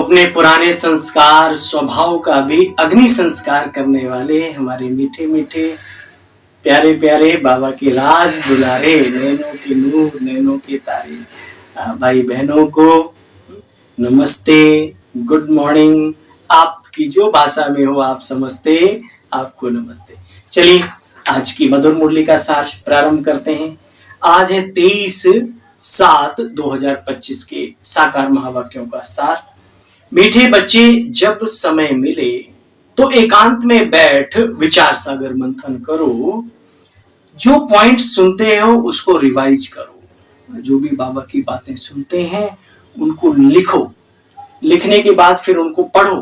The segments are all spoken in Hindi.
अपने पुराने संस्कार स्वभाव का भी अग्नि संस्कार करने वाले हमारे मीठे मीठे प्यारे प्यारे बाबा के राज दुलारे नैनों के नूर नैनों के तारे भाई बहनों को नमस्ते, गुड मॉर्निंग। आपकी जो भाषा में हो आप समझते, आपको नमस्ते। चलिए आज की मधुर मुरली का सार प्रारंभ करते हैं। आज है 23/7/2025 के साकार महावाक्यों का सार। मीठे बच्चे जब समय मिले तो एकांत में बैठ विचार सागर मंथन करो। जो पॉइंट सुनते हो उसको रिवाइज करो। जो भी बाबा की बातें सुनते हैं उनको लिखो। लिखने के बाद फिर उनको पढ़ो।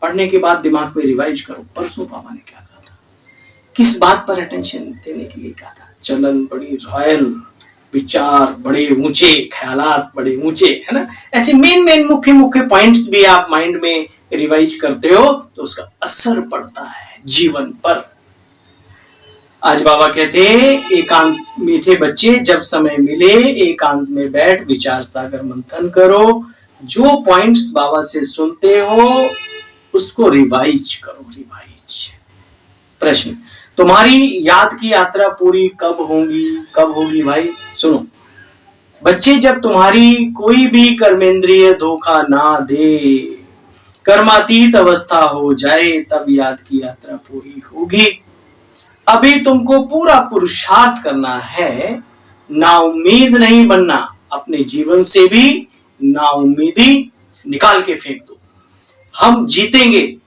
पढ़ने के बाद दिमाग में रिवाइज करो। परसों बाबा ने क्या कहा था, किस बात पर अटेंशन देने के लिए कहा था। चलन बड़ी रॉयल, विचार बड़े ऊंचे, ख्यालात बड़े ऊंचे, है ना। ऐसे मेन मुख्य मुख्य पॉइंट्स भी आप माइंड में रिवाइज करते हो तो उसका असर पड़ता है जीवन पर। आज बाबा कहते हैं एकांत मीठे बच्चे जब समय मिले एकांत में बैठ विचार सागर मंथन करो। जो पॉइंट्स बाबा से सुनते हो उसको रिवाइज करो। रिवाइज। प्रश्न, तुम्हारी याद की यात्रा पूरी कब होगी? कब होगी भाई? सुनो बच्चे, जब तुम्हारी कोई भी कर्मेंद्रिय धोखा ना दे, कर्मातीत अवस्था हो जाए, तब याद की यात्रा पूरी होगी। अभी तुमको पूरा पुरुषार्थ करना है, नाउम्मीद नहीं बनना। अपने जीवन से भी नाउम्मीदी निकाल के फेंक दो। हम जीतेंगे,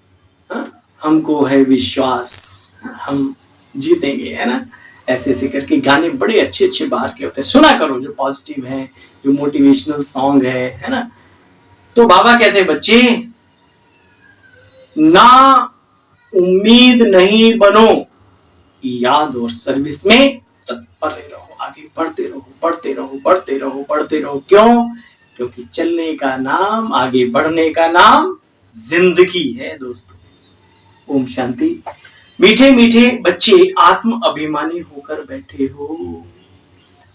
हमको है विश्वास, हम जीतेंगे, है ना। ऐसे ऐसे करके गाने बड़े अच्छे अच्छे बाहर के होते हैं, सुना करो जो पॉजिटिव है, जो मोटिवेशनल सॉन्ग है ना। तो बाबा कहते हैं बच्चे ना उम्मीद नहीं बनो, याद और सर्विस में तत्पर रहो। आगे बढ़ते रहो, बढ़ते रहो, बढ़ते रहो, बढ़ते रहो। क्यों? क्योंकि चलने का नाम, आगे बढ़ने का नाम जिंदगी है दोस्तों। ओम शांति। मीठे मीठे बच्चे आत्म अभिमानी होकर बैठे हो।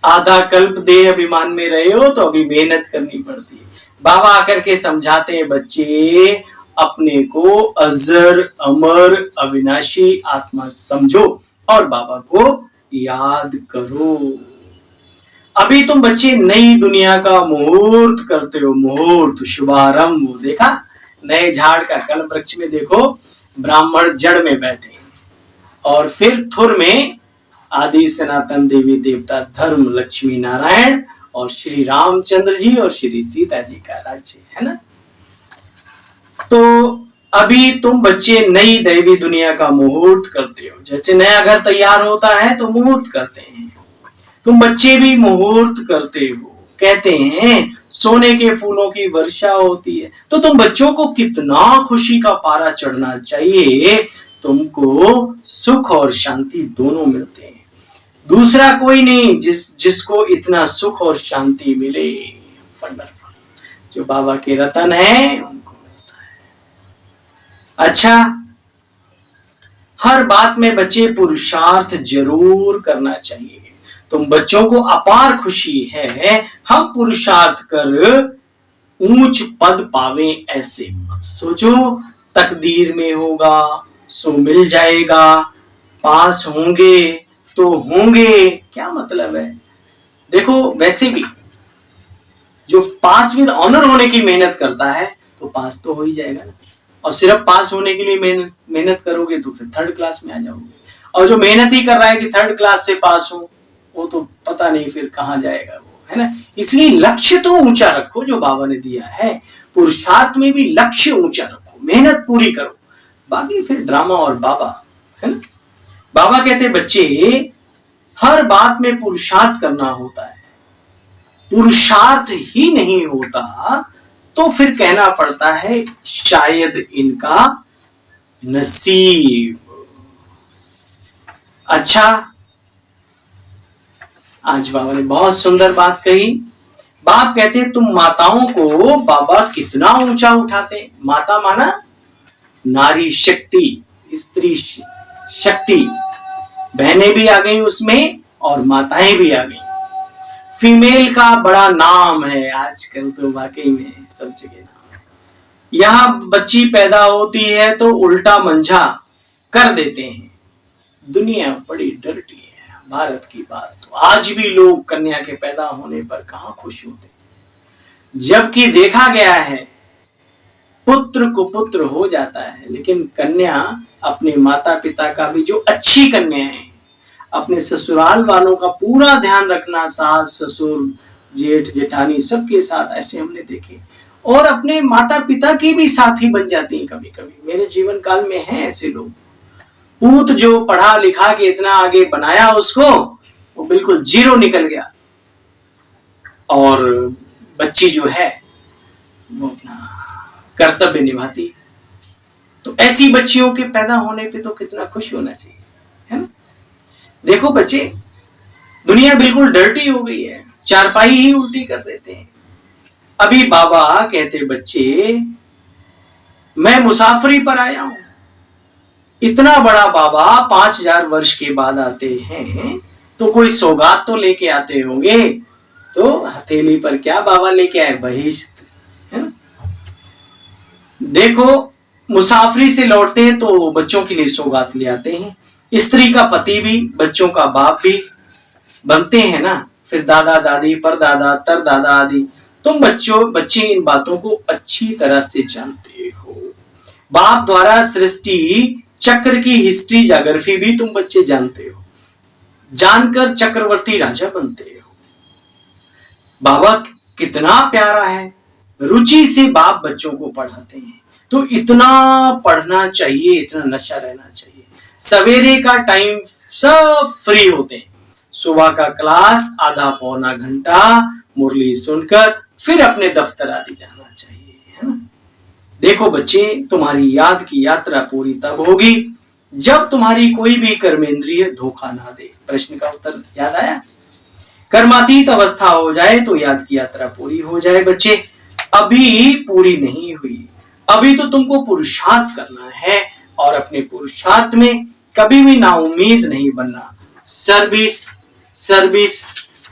आधा कल्प देह अभिमान में रहे हो तो अभी मेहनत करनी पड़ती है। बाबा आकर के समझाते हैं बच्चे अपने को अजर अमर अविनाशी आत्मा समझो और बाबा को याद करो। अभी तुम बच्चे नई दुनिया का मुहूर्त करते हो। मुहूर्त, शुभारंभ। देखा नए झाड़ का, कल वृक्ष में देखो ब्राह्मण जड़ में बैठे और फिर थुर में आदि सनातन देवी देवता धर्म लक्ष्मी नारायण और श्री रामचंद्र जी और श्री सीता जी का राज्य, है ना। तो अभी तुम बच्चे नई दैवी दुनिया का मुहूर्त करते हो। जैसे नया घर तैयार होता है तो मुहूर्त करते हैं, तुम बच्चे भी मुहूर्त करते हो। कहते हैं सोने के फूलों की वर्षा होती है, तो तुम बच्चों को कितना खुशी का पारा चढ़ना चाहिए। तुमको सुख और शांति दोनों मिलते हैं। दूसरा कोई नहीं जिसको इतना सुख और शांति मिले। वंडरफुल। जो बाबा के रतन है उनको मिलता है। अच्छा, हर बात में बच्चे पुरुषार्थ जरूर करना चाहिए। तुम बच्चों को अपार खुशी है, हम पुरुषार्थ कर ऊंच पद पावे ऐसे मत सोचो। तकदीर में होगा सो मिल जाएगा, पास होंगे तो होंगे, क्या मतलब है। देखो वैसे भी जो पास विद ऑनर होने की मेहनत करता है तो पास तो हो ही जाएगा ना। और सिर्फ पास होने के लिए मेहनत करोगे तो फिर थर्ड क्लास में आ जाओगे। और जो मेहनत ही कर रहा है कि थर्ड क्लास से पास हो, वो तो पता नहीं फिर कहां जाएगा वो, है ना। इसलिए लक्ष्य तो ऊंचा रखो जो बाबा ने दिया है। पुरुषार्थ में भी लक्ष्य ऊंचा रखो, मेहनत पूरी करो, बाकी फिर ड्रामा और बाबा, है ना। बाबा कहते बच्चे हर बात में पुरुषार्थ करना होता है। पुरुषार्थ ही नहीं होता तो फिर कहना पड़ता है शायद इनका नसीब। अच्छा, आज बाबा ने बहुत सुंदर बात कही। बाप कहते तुम माताओं को बाबा कितना ऊंचा उठाते। माता माना नारी शक्ति, स्त्री शक्ति। बहनें भी आ गई उसमें और माताएं भी आ गई। फीमेल का बड़ा नाम है आजकल तो, वाकई में सब जगह नाम है। यहां बच्ची पैदा होती है तो उल्टा मंझा कर देते हैं। दुनिया बड़ी डर्टी है। भारत की बात तो आज भी लोग कन्या के पैदा होने पर कहां खुश होते, जबकि देखा गया है पुत्र को पुत्र हो जाता है, लेकिन कन्या अपने माता पिता का भी, जो अच्छी कन्याएं हैं, अपने ससुराल वालों का पूरा ध्यान रखना, सास ससुर जेठ जेठानी सबके साथ ऐसे हमने देखे, और अपने माता पिता की भी साथी बन जाती हैं कभी कभी। मेरे जीवन काल में हैं ऐसे लोग। पूत जो पढ़ा लिखा के इतना आगे बनाया उसको, वो बिल्कुल जीरो निकल गया, और बच्ची जो है वो अपना कर्तव्य निभाती। तो ऐसी बच्चियों के पैदा होने पे तो कितना खुश होना चाहिए, है ना। देखो बच्चे, दुनिया बिल्कुल डर्टी हो गई है, चारपाई ही उल्टी कर देते हैं। अभी बाबा कहते, बच्चे मैं मुसाफरी पर आया हूं। इतना बड़ा बाबा 5000 वर्ष के बाद आते हैं तो कोई सौगात तो लेके आते होंगे, तो हथेली पर क्या बाबा लेके आए, बहिश्त, है ना। देखो मुसाफरी से लौटते हैं तो बच्चों के लिए सौगात ले आते हैं। स्त्री का पति भी, बच्चों का बाप भी बनते हैं ना। फिर दादा दादी, परदादा, तरदादा आदि। तुम बच्चे इन बातों को अच्छी तरह से जानते हो। बाप द्वारा सृष्टि चक्र की हिस्ट्री ज्योग्राफी भी तुम बच्चे जानते हो। जानकर चक्रवर्ती राजा बनते हो। बाबा कितना प्यारा है, रुचि से बाप बच्चों को पढ़ाते हैं। तो इतना पढ़ना चाहिए, इतना नशा रहना चाहिए। सवेरे का टाइम सब फ्री होते हैं, सुबह का क्लास आधा पौना घंटा मुरली सुनकर फिर अपने दफ्तर आदि जाना चाहिए, है ना। देखो बच्चे, तुम्हारी याद की यात्रा पूरी तब होगी जब तुम्हारी कोई भी कर्मेंद्रिय धोखा ना दे। प्रश्न का उत्तर याद आया। कर्मातीत अवस्था हो जाए तो याद की यात्रा पूरी हो जाए। बच्चे अभी पूरी नहीं हुई, अभी तो तुमको पुरुषार्थ करना है, और अपने पुरुषार्थ में कभी भी नाउम्मीद नहीं बनना। सर्विस सर्विस,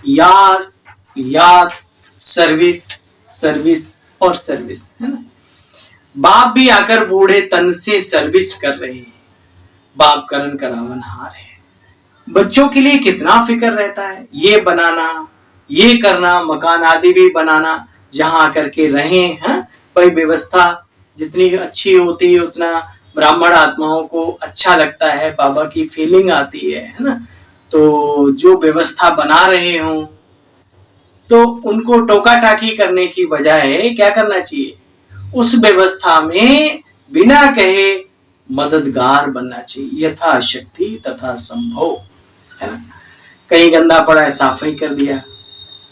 याद याद, सर्विस सर्विस और सर्विस, है ना। बाप भी आकर बूढ़े तन से सर्विस कर रहे हैं। बाप करण करावन हार है। बच्चों के लिए कितना फिक्र रहता है, ये बनाना, ये करना, मकान आदि भी बनाना, जहां करके रहें, हैं। भाई व्यवस्था जितनी अच्छी होती है उतना ब्राह्मण आत्माओं को अच्छा लगता है, बाबा की फीलिंग आती है ना। तो जो व्यवस्था बना रहे हो तो उनको टोका टाकी करने की बजाय क्या करना चाहिए, उस व्यवस्था में बिना कहे मददगार बनना चाहिए, यथाशक्ति तथा संभव, है ना। कहीं गंदा पड़ा है, साफाई कर दिया।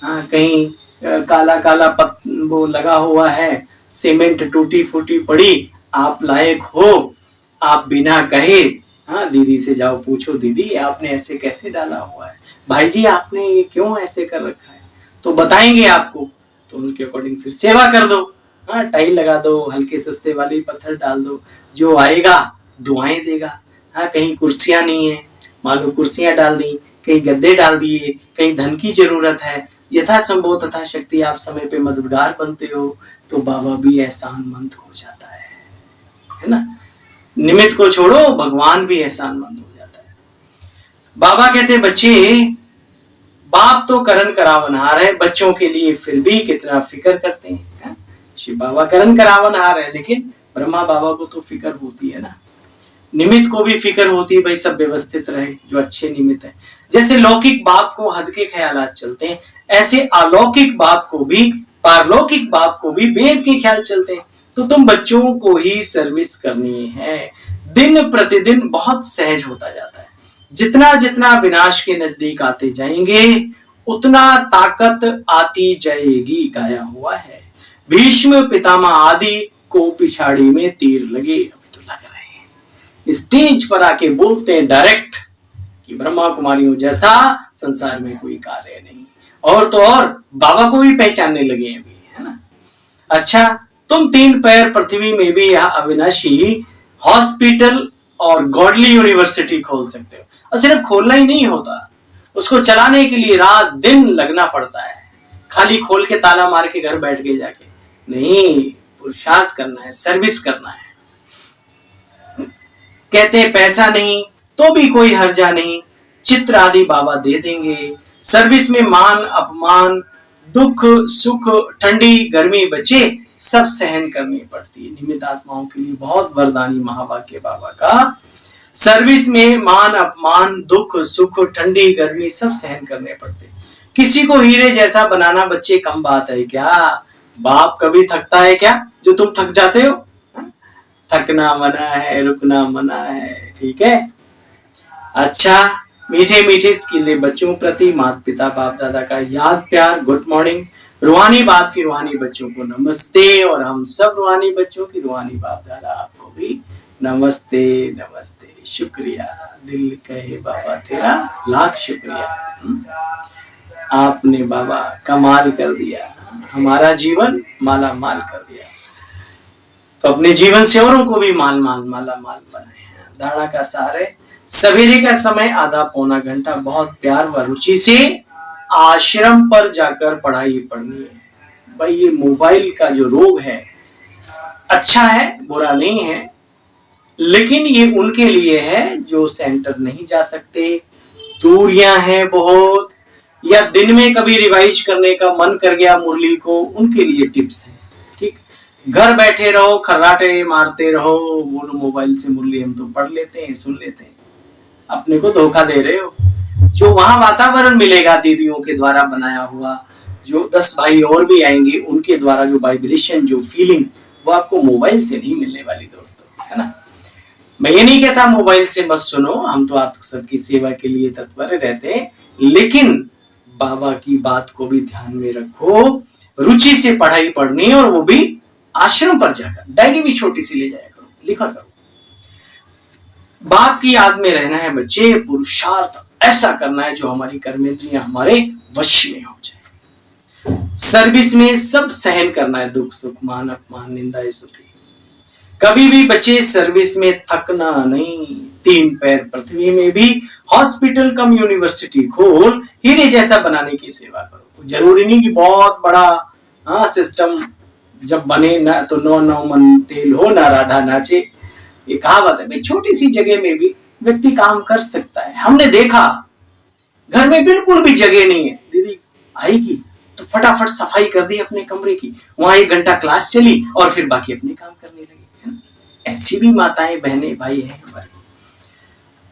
हाँ, कहीं काला काला वो लगा हुआ है, सीमेंट टूटी फूटी पड़ी, आप लायक हो, आप बिना कहे, हाँ, दीदी से जाओ पूछो, दीदी आपने ऐसे कैसे डाला हुआ है, भाई जी आपने ये क्यों ऐसे कर रखा है, तो बताएंगे आपको। तो उनके अकॉर्डिंग फिर सेवा कर दो। हाँ, टाइल लगा दो, हल्के सस्ते वाली पत्थर डाल दो, जो आएगा दुआएं देगा। हाँ, कहीं कुर्सियां नहीं है, मान लो कुर्सियां डाल दी, कहीं गद्दे डाल दिए, कहीं धन की जरूरत है, यथा संभव तथा शक्ति आप समय पे मददगार बनते हो तो बाबा भी एहसानमंद हो जाता है ना। निमित्त को छोड़ो, भगवान भी एहसानमंद हो जाता है। बाबा कहते बच्चे, बाप तो करण करावनहार है, बच्चों के लिए फिर भी कितना फिक्र करते हैं। शिव बाबा करण करावनहार है, लेकिन ब्रह्मा बाबा को तो फिक्र होती है ना। निमित्त को भी फिक्र होती है, भाई सब व्यवस्थित रहे, जो अच्छे निमित्त है। जैसे लौकिक बाप को हद के ख्यालात चलते हैं, ऐसे अलौकिक बाप को भी, पारलौकिक बाप को भी वेद के ख्याल चलते हैं। तो तुम बच्चों को ही सर्विस करनी है। दिन प्रतिदिन बहुत सहज होता जाता है। जितना जितना विनाश के नजदीक आते जाएंगे उतना ताकत आती जाएगी। गाया हुआ है, भीष्म पितामह आदि को पिछाड़ी में तीर लगे, अभी तो लग रहे हैं। स्टेज पर आके बोलते हैं डायरेक्ट कि ब्रह्मा कुमारियों जैसा संसार में कोई कार्य नहीं, और तो और बाबा को भी पहचानने लगे हैं अभी, है ना। अच्छा, तुम 3 पैर पृथ्वी में भी यह अविनाशी हॉस्पिटल और गॉडली यूनिवर्सिटी खोल सकते हो। और सिर्फ खोलना ही नहीं होता, उसको चलाने के लिए रात दिन लगना पड़ता है। खाली खोल के ताला मार के घर बैठ के जाके नहीं, पुरुषार्थ करना है, सर्विस करना है। कहते हैं पैसा नहीं तो भी कोई हर्जा नहीं, चित्र आदि बाबा दे देंगे। सर्विस में मान अपमान, दुख सुख, ठंडी गर्मी बचे सब सहन करनी पड़ती है। निमित्त आत्माओं के लिए बहुत वरदानी महावाक्य बाबा का। सर्विस में मान अपमान, दुख सुख, ठंडी गर्मी सब सहन करने पड़ते। किसी को हीरे जैसा बनाना बच्चे कम बात है क्या? बाप कभी थकता है क्या जो तुम थक जाते हो? थकना मना है, रुकना मना है, ठीक है। अच्छा, मीठे मीठे स्किले बच्चों प्रति माता पिता बाप दादा का याद प्यार, गुड मॉर्निंग। रूहानी बाप की रूहानी बच्चों को नमस्ते, और हम सब रूहानी बच्चों की रूहानी बाप दादा आपको भी नमस्ते नमस्ते। शुक्रिया, दिल कहे बाबा तेरा लाख शुक्रिया। आपने बाबा कमाल कर दिया, हमारा जीवन माला माल कर दिया। तो अपने जीवन से औरों को भी माला माल बनाए हैं। धारणा का सार है, सवेरे का समय आधा पौना घंटा बहुत प्यार व रुचि से आश्रम पर जाकर पढ़ाई पढ़नी है। भाई ये मोबाइल का जो रोग है अच्छा है, बुरा नहीं है, लेकिन ये उनके लिए है जो सेंटर नहीं जा सकते, दूरियां हैं बहुत, या दिन में कभी रिवाइज करने का मन कर गया मुरली को, उनके लिए टिप्स है। ठीक, घर बैठे रहो, खर्राटे मारते रहो, बोलो मोबाइल से मुरली हम तो पढ़ लेते हैं, सुन लेते हैं, अपने को धोखा दे रहे हो। जो वहां वातावरण मिलेगा दीदियों के द्वारा बनाया हुआ, जो 10 भाई और भी आएंगे उनके द्वारा जो वाइब्रेशन, जो फीलिंग, वो आपको मोबाइल से नहीं मिलने वाली दोस्तों, है ना। मैं ये नहीं कहता मोबाइल से मत सुनो, हम तो आप सबकी सेवा के लिए तत्पर रहते हैं, लेकिन बाबा की बात को भी ध्यान में रखो। रुचि से पढ़ाई पढ़नी, और वो भी आश्रम पर जाकर। डायरी भी छोटी सी ले जाया करो, लिखा करो। बाप की याद में रहना है बच्चे, पुरुषार्थ ऐसा करना है जो हमारी कर्मेंद्रियां हमारे वश में हो जाए। सर्विस में सब सहन करना है, दुख सुख, मान अपमान, निंदा स्तुति। कभी भी बच्चे सर्विस में थकना नहीं। 3 पैर पृथ्वी में भी हॉस्पिटल कम यूनिवर्सिटी खोल, हीरे जैसा बनाने की सेवा करो। जरूरी नहीं कि बहुत बड़ा सिस्टम जब बने ना तो नौ मन तेल हो ना राधा नाचे, ये कहावत है। भाई छोटी सी जगह में भी व्यक्ति काम कर सकता है। हमने देखा घर में बिल्कुल भी जगह नहीं है, दीदी आएगी तो फटाफट सफाई कर दी अपने कमरे की, वहां 1 घंटा क्लास चली और फिर बाकी अपने काम करने लगे, है ना। ऐसी भी माताएं बहनें भाई हैं हमारे।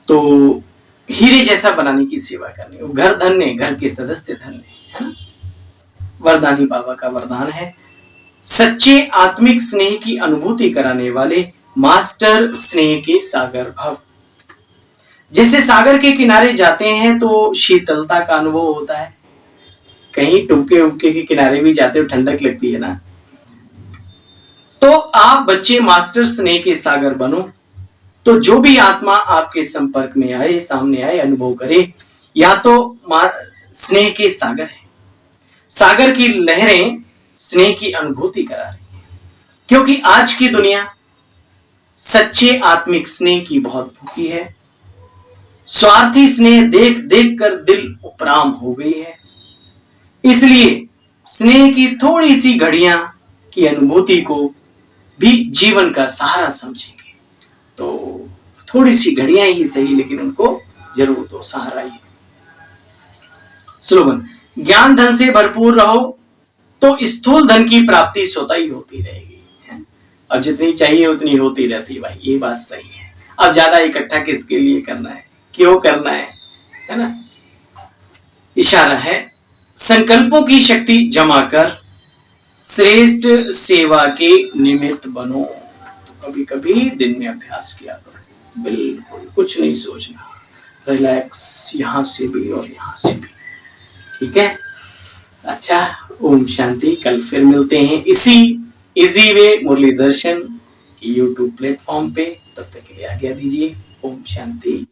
तो हीरे जैसा बनाने की सेवा करनी, वो घर धन्य, घर के सदस्य धन्य, है ना। वरदानी बाबा का वरदान है, सच्चे आत्मिक स्नेह की अनुभूति कराने वाले मास्टर स्नेह के सागर भव। जैसे सागर के किनारे जाते हैं तो शीतलता का अनुभव होता है, कहीं टुमके उमके के किनारे भी जाते हो ठंडक लगती है ना। तो आप बच्चे मास्टर स्नेह के सागर बनो, तो जो भी आत्मा आपके संपर्क में आए, सामने आए, अनुभव करे, या तो स्नेह के सागर है, सागर की लहरें स्नेह की अनुभूति करा रही है। क्योंकि आज की दुनिया सच्चे आत्मिक स्नेह की बहुत भूखी है। स्वार्थी स्नेह देख देख कर दिल उपराम हो गई है। इसलिए स्नेह की थोड़ी सी घड़ियां की अनुभूति को भी जीवन का सहारा समझेंगे। तो थोड़ी सी घड़ियां ही सही, लेकिन उनको जरूर तो सहारा ही है। स्लोगन, ज्ञान धन से भरपूर रहो तो स्थूल धन की प्राप्ति स्वतः ही होती रहेगी, है? अब जितनी चाहिए उतनी होती रहती है, भाई ये बात सही है। अब ज्यादा इकट्ठा किसके लिए करना है, क्यों करना है ना। इशारा है, संकल्पों की शक्ति जमा कर श्रेष्ठ सेवा के निमित्त बनो। तो कभी कभी दिन में अभ्यास किया करो, बिल्कुल कुछ नहीं सोचना, रिलैक्स, यहां से भी और यहां से भी, ठीक है। अच्छा, ओम शांति। कल फिर मिलते हैं इसी इजी वे मुरली दर्शन यूट्यूब प्लेटफॉर्म पे। तब तक के लिए आज्ञा दीजिए। ओम शांति।